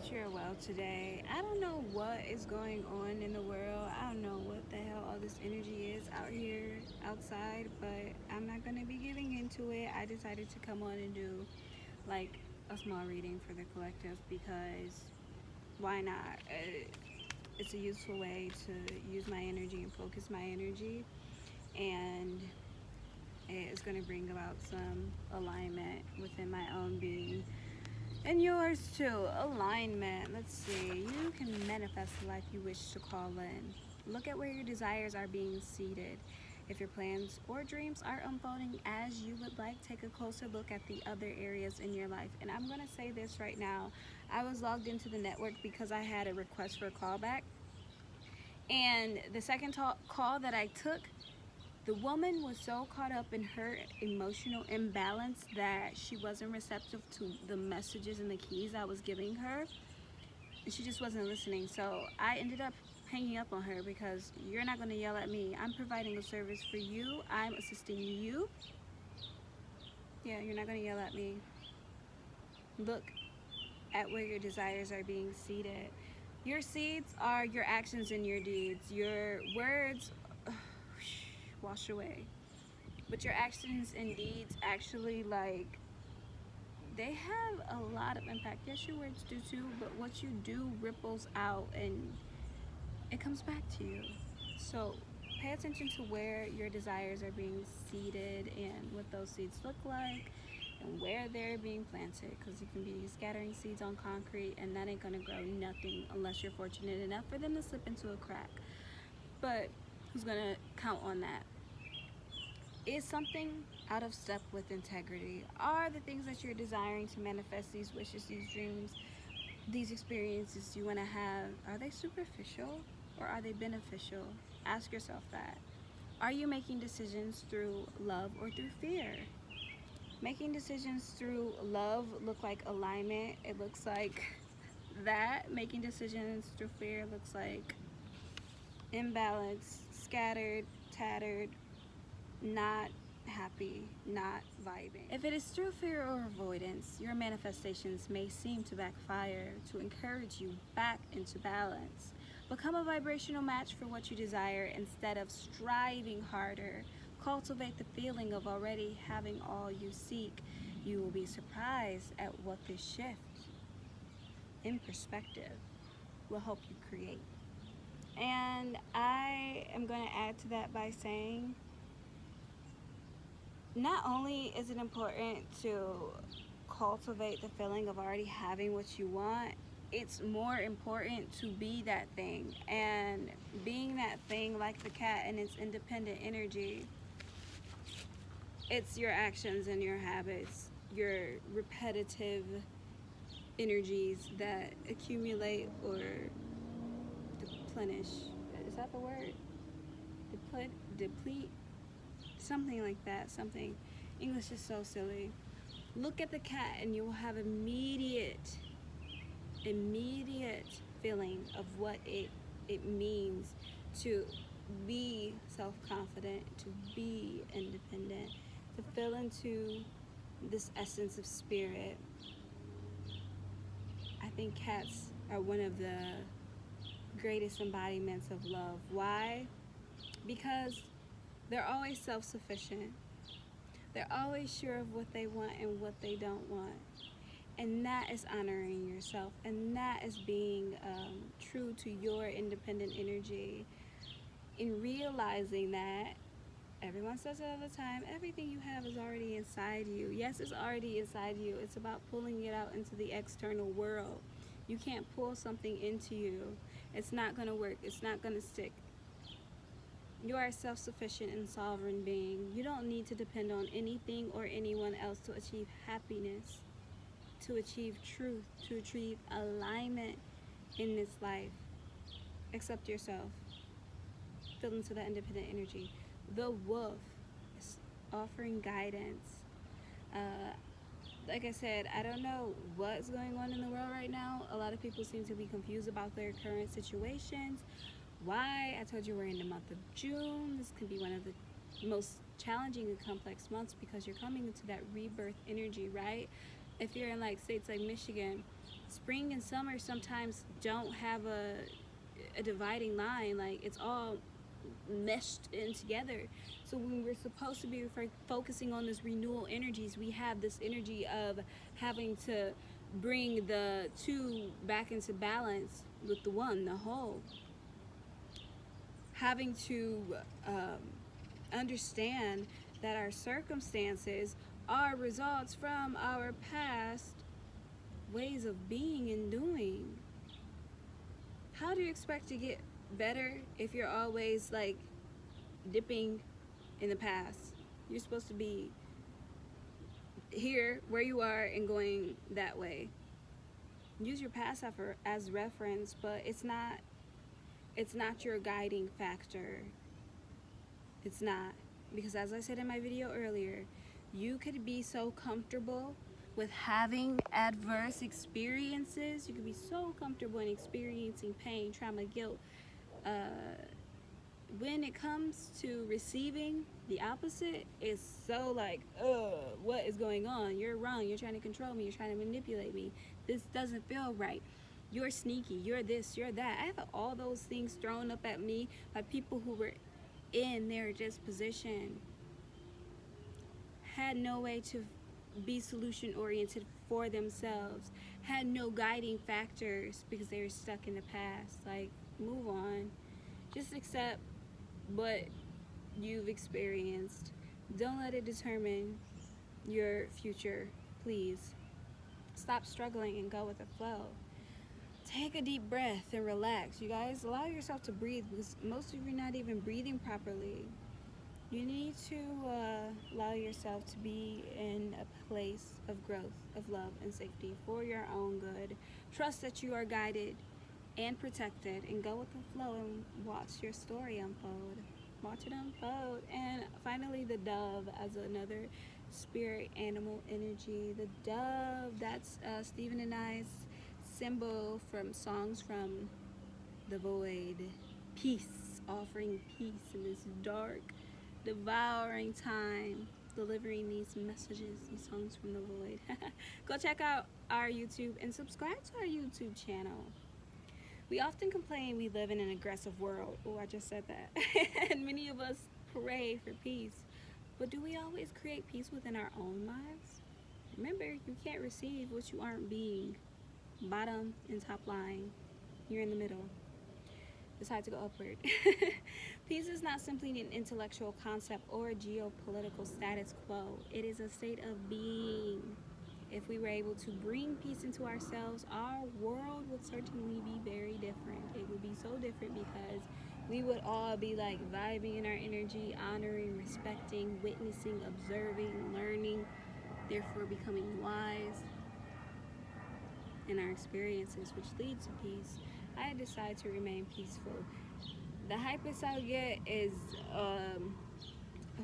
that you're well today. I don't know what is going on in the world. I don't know what the hell all this energy is out here outside, but I'm not going to be giving into it. I decided to come on and do like a small reading for the collective because why not? It's a useful way to use my energy and focus my energy, and it's going to bring about some alignment within my own being. And yours too. Alignment. Let's see. You can manifest the life you wish to call in. Look at where your desires are being seated. If your plans or dreams are unfolding as you would like, take a closer look at the other areas in your life. And I'm going to say this right now. I was logged into the network because I had a request for a callback. And the second call that I took, the woman was so caught up in her emotional imbalance that she wasn't receptive to the messages and the keys I was giving her. And she just wasn't listening. So I ended up hanging up on her because you're not going to yell at me. I'm providing a service for you. I'm assisting you. Yeah, you're not going to yell at me. Look at where your desires are being seated. Your seeds are your actions and your deeds. Your words wash away. But your actions and deeds actually, like, they have a lot of impact. Yes, your words do too, but what you do ripples out and it comes back to you. So pay attention to where your desires are being seeded and what those seeds look like and where they're being planted, because you can be scattering seeds on concrete and that ain't gonna grow nothing unless you're fortunate enough for them to slip into a crack. But who's gonna count on that? Is something out of step with integrity? Are the things that you're desiring to manifest, these wishes, these dreams, these experiences you want to have, are they superficial or are they beneficial? Ask yourself that. Are you making decisions through love or through fear? Making decisions through love look like alignment. It looks like that. Making decisions through fear looks like imbalance, scattered, tattered, not happy, not vibing. If it is through fear or avoidance, your manifestations may seem to backfire to encourage you back into balance. Become a vibrational match for what you desire instead of striving harder. Cultivate the feeling of already having all you seek. You will be surprised at what this shift in perspective will help you create. And I am going to add to that by saying, not only is it important to cultivate the feeling of already having what you want, it's more important to be that thing. And being that thing, like the cat and its independent energy, it's your actions and your habits, your repetitive energies that accumulate or deplenish. Is that the word? Deplete? Something like that. Something. English is so silly. Look at the cat and you will have immediate feeling of what it means to be self-confident, to be independent, to feel into this essence of spirit. I think cats are one of the greatest embodiments of love. Why? Because they're always self-sufficient. They're always sure of what they want and what they don't want. And that is honoring yourself. And that is being true to your independent energy. In realizing that, everyone says it all the time, everything you have is already inside you. Yes, it's already inside you. It's about pulling it out into the external world. You can't pull something into you. It's not going to work. It's not going to stick. You are a self-sufficient and sovereign being. You don't need to depend on anything or anyone else to achieve happiness, to achieve truth, to achieve alignment in this life. Accept yourself. Feel into that independent energy. The wolf is offering guidance. Like I said, I don't know what's going on in the world right now. A lot of people seem to be confused about their current situations. Why? I told you we're in the month of June. This can be one of the most challenging and complex months because you're coming into that rebirth energy, right? If you're in like states like Michigan, Spring and summer sometimes don't have a dividing line. Like, it's all meshed in together. So when we're supposed to be focusing on this renewal energies, we have this energy of having to bring the two back into balance with the one, the whole. Having to understand that our circumstances are results from our past ways of being and doing. How do you expect to get better if you're always like dipping in the past? You're supposed to be here where you are and going that way. Use your past effort as reference, but it's not your guiding factor. It's not. Because as I said in my video earlier, you could be so comfortable with having adverse experiences. You could be so comfortable in experiencing pain, trauma, guilt. When it comes to receiving, the opposite is so like, what is going on? You're wrong. You're trying to control me. You're trying to manipulate me. This doesn't feel right. You're sneaky. You're this. You're that. I have all those things thrown up at me by people who were in their disposition, had no way to be solution oriented for themselves, had no guiding factors because they were stuck in the past. Like, move on. Just accept what you've experienced. Don't let it determine your future. Please stop struggling and go with the flow. Take a deep breath and relax. You guys, allow yourself to breathe, because most of you are not even breathing properly. You need to allow yourself to be in a place of growth, of love and safety for your own good. Trust that you are guided and protected, and go with the flow and watch your story unfold. Watch it unfold. And finally, the dove as another spirit animal energy. The dove, that's Stephen and I's symbol from songs from the void. Peace, offering peace in this dark, devouring time, delivering these messages, these songs from the void. Go check out our YouTube and subscribe to our YouTube channel. We often complain we live in an aggressive world. Oh, I just said that. And many of us pray for peace. But do we always create peace within our own lives? Remember, you can't receive what you aren't being. Bottom and top line. You're in the middle. Decide to go upward. Peace is not simply an intellectual concept or a geopolitical status quo. It is a state of being. If we were able to bring peace into ourselves, our world would certainly be very different. It would be so different because we would all be like vibing in our energy, honoring, respecting, witnessing, observing, learning, therefore becoming wise in our experiences, which leads to peace. I decide to remain peaceful. The hypest I'll get is a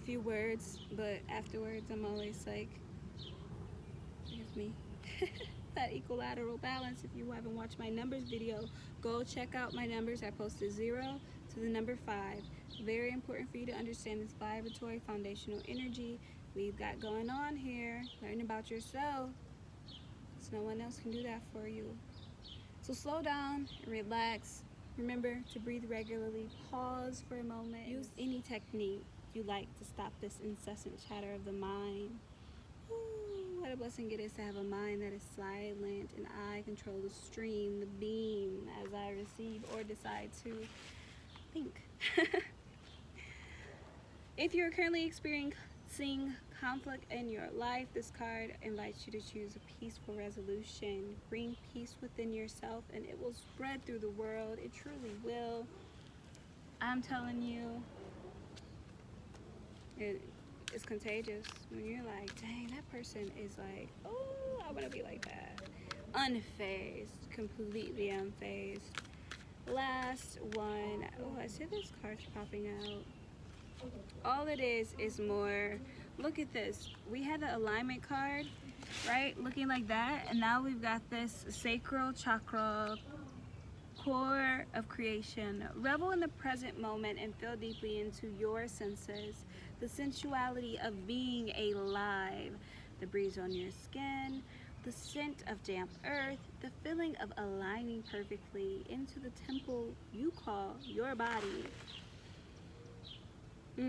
few words, but afterwards I'm always like, here's me. That equilateral balance. If you haven't watched my numbers video, go check out my numbers. I posted 0 to the number 5. Very important for you to understand this vibratory foundational energy we've got going on here. Learn about yourself, so no one else can do that for you. So slow down, relax. Remember to breathe regularly. Pause for a moment. Use any technique you like to stop this incessant chatter of the mind. Ooh, what a blessing it is to have a mind that is silent, and I control the stream, the beam, as I receive or decide to think. If you're currently experiencing conflict in your life, this card invites you to choose a peaceful resolution. Bring peace within yourself and it will spread through the world. It truly will. I'm telling you, it's contagious when you're like, dang, that person is like, oh, I want to be like that. Unfazed, completely unfazed. Last one. Oh, I see this card's popping out. All it is more, look at this. We had the alignment card, right? Looking like that. And now we've got this sacral chakra, core of creation. Revel in the present moment and feel deeply into your senses. The sensuality of being alive. The breeze on your skin. The the scent of damp earth, the feeling of aligning perfectly into the temple you call your body. This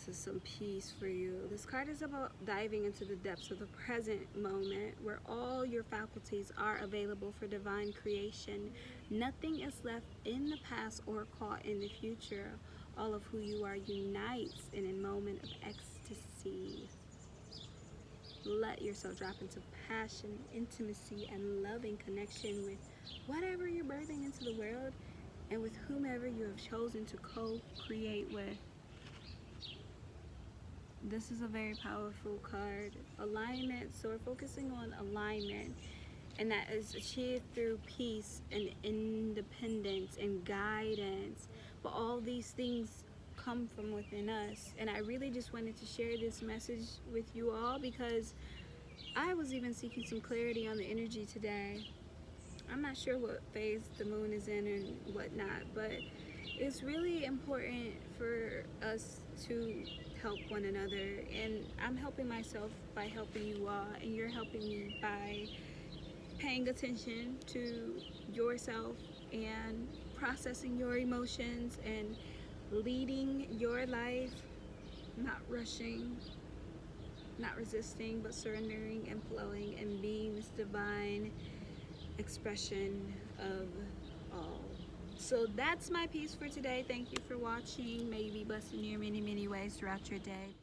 is some peace for you. This card is about diving into the depths of the present moment where all your faculties are available for divine creation. Nothing is left in the past or caught in the future. All of who you are unites in a moment of ecstasy. Let yourself drop into passion, intimacy, and loving connection with whatever you're birthing into the world and with whomever you have chosen to co-create with. This is a very powerful card. Alignment, so we're focusing on alignment, and that is achieved through peace and independence and guidance. But all these things come from within us, and I really just wanted to share this message with you all because I was even seeking some clarity on the energy today. I'm not sure what phase the moon is in and whatnot, but it's really important for us to help one another, and I'm helping myself by helping you all, and you're helping me by paying attention to yourself and processing your emotions and leading your life, not rushing, not resisting, but surrendering and flowing and being this divine expression of all. So that's my piece for today. Thank you for watching. May you be blessed in your many, many ways throughout your day.